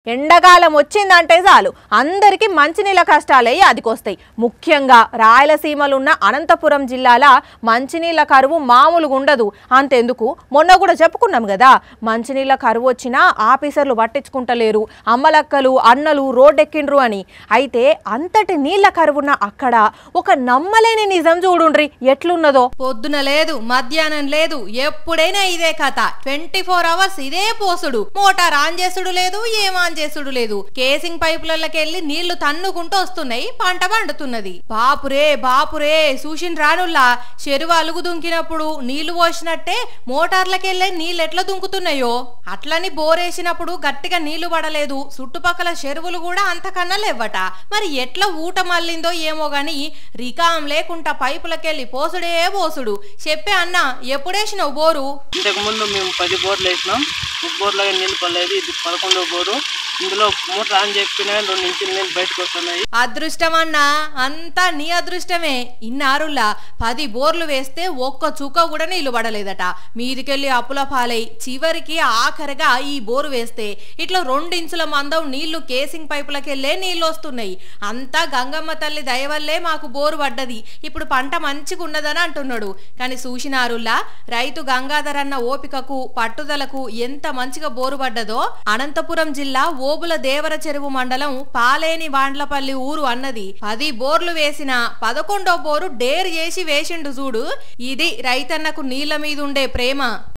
ఎండాకాలం వచ్చిందంటే చాలు అందరికీ మంచినీళ్ళ కష్టాలే యాదికొస్తాయి. ముఖ్యంగా రాయలసీమలున్న అనంతపురం జిల్లాల మంచినీళ్ళ కరువు మామూలుగా ఉండదు. అంతెందుకు మొన్న కూడా చెప్పుకున్నాం కదా, మంచినీళ్ళ కరువు వచ్చినా ఆఫీసర్లు పట్టించుకుంటలేరు, అమ్మలక్కలు అన్నలు రోడ్డెక్కిండ్రు అని. అయితే అంతటి నీళ్ల కరువున్న అక్కడ ఒక నమ్మలేని నిజం చూడుండ్రి ఎట్లున్నదో. పొద్దున లేదు, మధ్యాహ్నం లేదు, ఎప్పుడైనా ఇదే కథ. 24 అవర్స్ ఇదే పోసుడు. మోటార్ ఆన్ చేసుడు లేదు, ఏమా చేసుడు లేదు. కేసింగ్ పైపులకెళ్లి నీళ్లు తన్నుకుంటూ వస్తున్నాయి, పంట పండుతున్నది. బాపురే బాపురే సూషిన్ రానుల్లా చెరువు అలుగు దుంకినప్పుడు నీళ్లు పోసినట్టే మోటార్లకెళ్లే నీళ్ళు ఎట్లా దుంకుతున్నాయో అట్లని బోరేసినప్పుడు గట్టిగా నీళ్లు పడలేదు. చుట్టుపక్కల చెరువులు కూడా అంతకన్నా లేవట. మరి ఎట్లా ఊట మళ్ళిందో ఏమో గాని రికాం లేకుండా పైపులకెళ్లి పోసుడే పోసుడు. చెప్పే అన్న ఎప్పుడేసినావు బోరు? ఇంతకు ముందు మేము 10 బోర్లు వేసినాం. బోర్లాగా నీళ్ళు పడలేదు. ఇది 11వ బోరు. ఇందులో మోటార్ ఆన్ చెప్పినా 2 ఇంచుల నీళ్ళు బయటకు వస్తున్నాయి. అదృష్టం అన్నా, అంతా నీ అదృష్టమే. ఇన్నారులా 10 బోర్లు వేస్తే ఒక్క చుక్క కూడా నీళ్లు పడలేదట. మీదికెళ్ళి అప్పుల పాలై చివరికి ఆఖరిగా ఈ బోరు వేస్తే ఇట్లా 2 ఇంచుల మందం నీళ్లు కేసింగ్ పైపులకెళ్లే నీళ్లు వస్తున్నాయి. అంతా గంగమ్మ తల్లి దయవల్లే మాకు బోరు పడ్డది. ఇప్పుడు పంట మంచిగా ఉన్నదని అంటున్నాడు. కానీ చూసినారులా రైతు గంగాధర్ అన్న ఓపికకు పట్టుదలకు ఎంత మంచిగా బోరు పడ్డదో. అనంతపురం జిల్లా ఓబుల దేవర చెరువు మండలం పాలేని వాండ్లపల్లి ఊరు అన్నది. 10 బోర్లు వేసిన 11వ బోరు డేర్ చేసి వేసిండు చూడు. ఇది రైతన్నకు నీళ్ల మీద ఉండే ప్రేమ.